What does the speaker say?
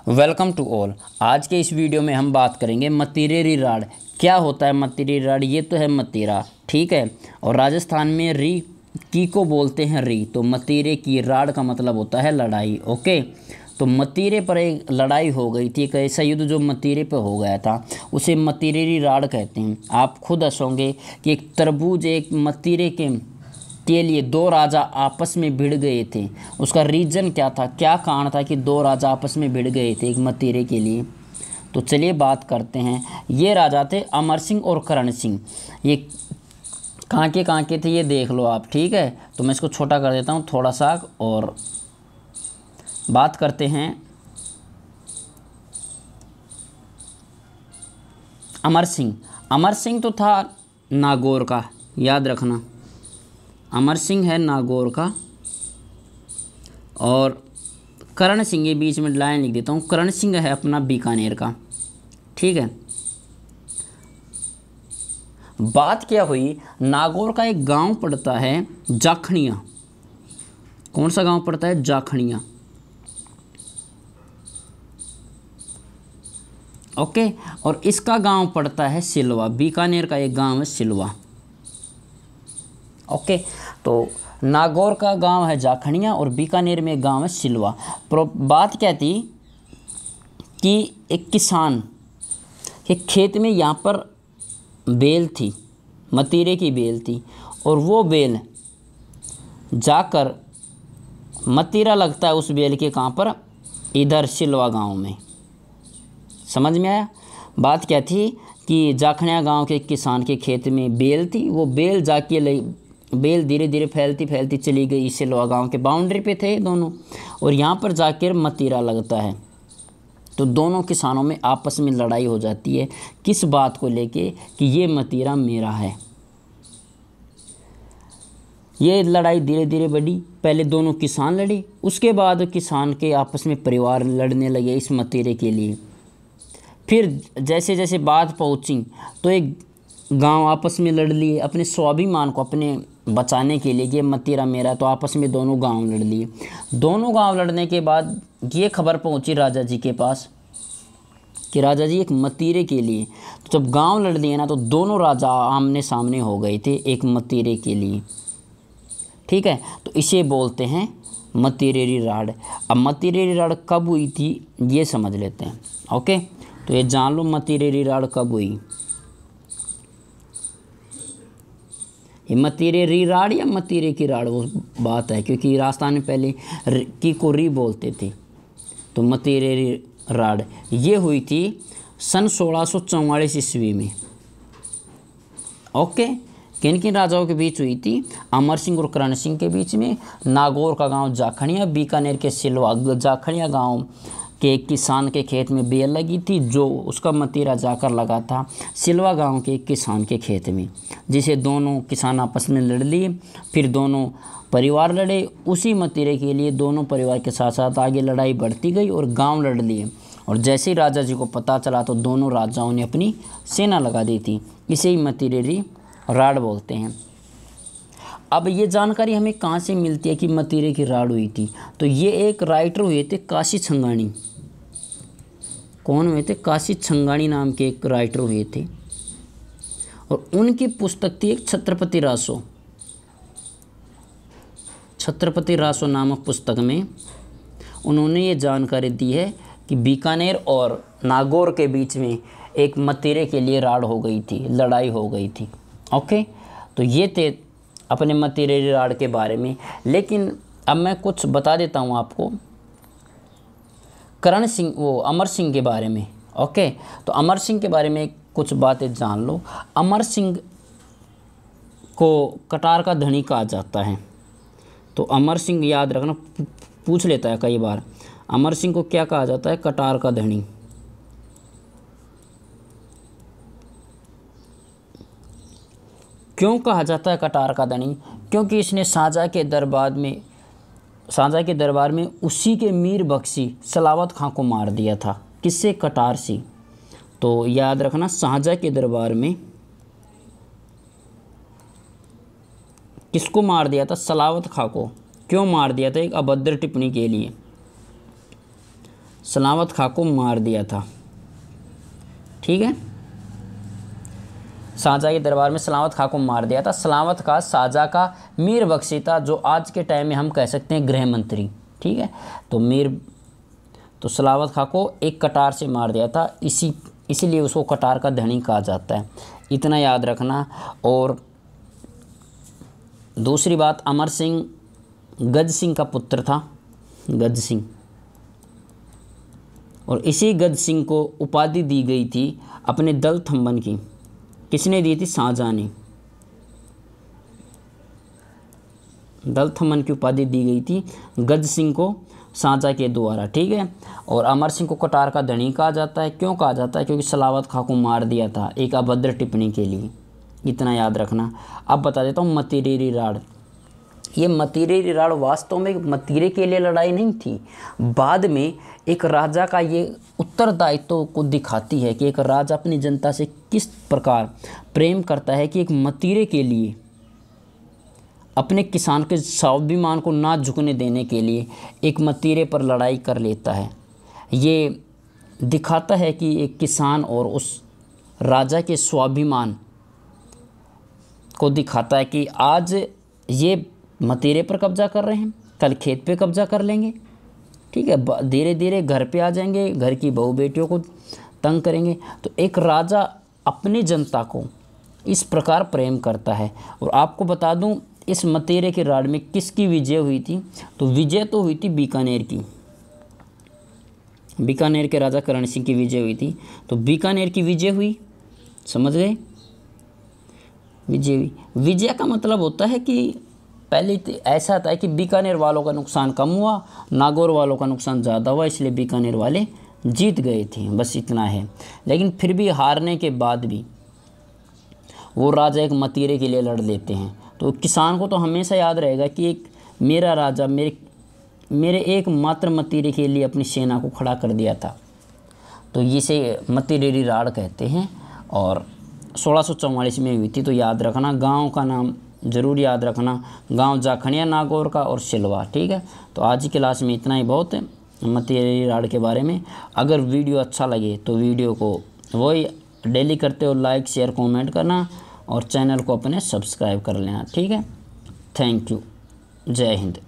Welcome to all. आज के इस वीडियो में हम बात करेंगे मतीरेरी राड। क्या होता है मतीरेरी राड? ये तो है मतीरा, ठीक है। और राजस्थान में री की को बोलते हैं री, तो मतीरे की राड का मतलब होता है लड़ाई। ओके, तो मतीरे पर एक लड़ाई हो गई थी, एक ऐसा युद्ध जो मतीरे पर हो गया था, उसे मतीरेरी राड कहते हैं। आप खुद हंसोगे कि एक तरबूज एक मतीरे के लिए दो राजा आपस में भिड़ गए थे। उसका रीज़न क्या था, क्या कारण था कि दो राजा आपस में भिड़ गए थे एक मतीरे के लिए? तो चलिए बात करते हैं। ये राजा थे अमर सिंह और करण सिंह। ये कहाँ के थे ये देख लो आप, ठीक है। तो मैं इसको छोटा कर देता हूँ थोड़ा सा और बात करते हैं। अमर सिंह तो था नागौर का, याद रखना। अमर सिंह है नागौर का। और करण सिंह, के बीच में लाइन लिख देता हूँ, करण सिंह है अपना बीकानेर का, ठीक है। बात क्या हुई, नागौर का एक गांव पड़ता है जाखणिया। कौन सा गांव पड़ता है? जाखणिया। ओके, और इसका गांव पड़ता है सिलवा। बीकानेर का एक गांव है सिलवा। ओके, तो नागौर का गांव है जाखणिया और बीकानेर में गांव है सिलवा। बात क्या थी कि एक किसान के खेत में यहाँ पर बेल थी, मतीरे की बेल थी, और वो बेल जाकर मतीरा लगता है उस बेल के कहाँ पर? इधर सिलवा गांव में। समझ में आया? बात क्या थी कि जाखणिया गांव के किसान के खेत में बेल थी, वो बेल जाके बेल धीरे धीरे फैलती फैलती चली गई सिलवा गांव के बाउंड्री पे थे दोनों, और यहाँ पर जाकर मतीरा लगता है। तो दोनों किसानों में आपस में लड़ाई हो जाती है। किस बात को लेके? कि ये मतीरा मेरा है। ये लड़ाई धीरे धीरे बढ़ी। पहले दोनों किसान लड़ी, उसके बाद किसान के आपस में परिवार लड़ने लगे इस मतीरे के लिए। फिर जैसे जैसे बात पहुंची तो एक गांव आपस में लड़ लिए अपने स्वाभिमान को अपने बचाने के लिए, ये मतीरा मेरा, तो आपस में दोनों गांव लड़ लिए। दोनों गांव लड़ने के बाद ये खबर पहुंची राजा जी के पास कि राजा जी एक मतीरे के लिए, तो जब गांव लड़ लिए ना तो दोनों राजा आमने सामने हो गए थे एक मतीरे के लिए, ठीक है। तो इसे बोलते हैं मतीरेरी राड। अब मतीरेरी राड कब हुई थी ये समझ लेते हैं। ओके, तो ये जान लो मतीरेरी राड कब हुई। ये मतीरेरी राड या मतीरे की राड वो बात है, क्योंकि राजस्थान में पहले की को री बोलते थे। तो मतीरेरी राड ये हुई थी सन 1644 ईस्वी में। ओके, किन किन राजाओं के बीच हुई थी? अमर सिंह और करण सिंह के बीच में। नागौर का गांव जाखणिया, बीकानेर के सिलवा। जाखणिया गांव के किसान के खेत में बेल लगी थी, जो उसका मतीरा जाकर लगा था सिलवा गांव के किसान के खेत में, जिसे दोनों किसान आपस में लड़ लिए। फिर दोनों परिवार लड़े उसी मतीरे के लिए। दोनों परिवार के साथ साथ आगे लड़ाई बढ़ती गई और गांव लड़ लिए। और जैसे ही राजा जी को पता चला तो दोनों राजाओं ने अपनी सेना लगा दी थी। इसे ही मतीरेरी राड बोलते हैं। अब ये जानकारी हमें कहाँ से मिलती है कि मतीरे की राड हुई थी? तो ये एक राइटर हुए थे काशी छंगाणी। कौन हुए थे? काशी छंगाणी नाम के एक राइटर हुए थे, और उनकी पुस्तक थी एक छत्रपति रासो। छत्रपति रासो नामक पुस्तक में उन्होंने ये जानकारी दी है कि बीकानेर और नागौर के बीच में एक मतीरे के लिए राड हो गई थी, लड़ाई हो गई थी। ओके, तो ये थे अपने मतीरेरी राड के बारे में। लेकिन अब मैं कुछ बता देता हूँ आपको करण सिंह वो अमर सिंह के बारे में। ओके, तो अमर सिंह के बारे में कुछ बातें जान लो। अमर सिंह को कटार का धनी कहा जाता है। तो अमर सिंह याद रखना, पूछ लेता है कई बार। अमर सिंह को क्या कहा जाता है? कटार का धनी। क्यों कहा जाता है कटार का धनी? क्योंकि इसने शाहजहाँ के दरबार में उसी के मीर बख्शी सलावत खां को मार दिया था। किससे? कटार से। तो याद रखना, शाहजहाँ के दरबार में किसको मार दिया था? सलावत खां को। क्यों मार दिया था? एक अभद्र टिप्पणी के लिए। सलावत खां को मार दिया था। ठीक है, शाहजहाँ के दरबार में सलावत खां को मार दिया था। सलावत खां शाहजहाँ का मीर बख्शी था, जो आज के टाइम में हम कह सकते हैं गृह मंत्री। ठीक है, तो सलावत खां को एक कटार से मार दिया था, इसीलिए उसको कटार का धनी कहा जाता है, इतना याद रखना। और दूसरी बात, अमर सिंह गज सिंह का पुत्र था, गज सिंह, और इसी गज सिंह को उपाधि दी गई थी अपने दल थम्बन की। किसने दी थी? शाहजहाँ ने। दल थम्बन की उपाधि दी गई थी गज सिंह को शाहजहाँ के द्वारा। ठीक है, और अमर सिंह को कटार का धनी कहा जाता है। क्यों कहा जाता है? क्योंकि सलावत खां को मार दिया था एक अभद्र टिप्पणी के लिए, इतना याद रखना। अब बता देता हूँ मतीरेरी राड़। ये मतीरेरी राड़ वास्तव में मतीरे के लिए लड़ाई नहीं थी, बाद में एक राजा का ये उत्तरदायित्व को दिखाती है कि एक राजा अपनी जनता से किस प्रकार प्रेम करता है कि एक मतीरे के लिए, अपने किसान के स्वाभिमान को ना झुकने देने के लिए एक मतीरे पर लड़ाई कर लेता है। ये दिखाता है कि एक किसान और उस राजा के स्वाभिमान को दिखाता है कि आज ये मतीरे पर कब्जा कर रहे हैं, कल खेत पे कब्जा कर लेंगे। ठीक है, धीरे धीरे घर पे आ जाएंगे, घर की बहू बेटियों को तंग करेंगे। तो एक राजा अपनी जनता को इस प्रकार प्रेम करता है। और आपको बता दूं, इस मतीरे के राड़ में किसकी विजय हुई थी? तो विजय तो हुई थी बीकानेर की, बीकानेर के राजा करण सिंह की विजय हुई थी। तो बीकानेर की विजय हुई, समझ गए? विजय हुई। विजय का मतलब होता है कि पहले ऐसा था कि बीकानेर वालों का नुकसान कम हुआ, नागौर वालों का नुकसान ज़्यादा हुआ, इसलिए बीकानेर वाले जीत गए थे, बस इतना है। लेकिन फिर भी हारने के बाद भी वो राजा एक मतीरे के लिए लड़ लेते हैं। तो किसान को तो हमेशा याद रहेगा कि एक मेरा राजा मेरे एक मात्र मतीरे के लिए अपनी सेना को खड़ा कर दिया था। तो इसे मतीरेरी राड़ कहते हैं, और 1644 में हुई थी। तो याद रखना, गांव का नाम ज़रूर याद रखना, गांव जाखड़िया नागौर का और सिलवा। ठीक है, तो आज की क्लास में इतना ही बहुत है मतीरेरी राड़ के बारे में। अगर वीडियो अच्छा लगे तो वीडियो को वही डेली करते हो, लाइक शेयर कमेंट करना, और चैनल को अपने सब्सक्राइब कर लेना। ठीक है, थैंक यू, जय हिंद।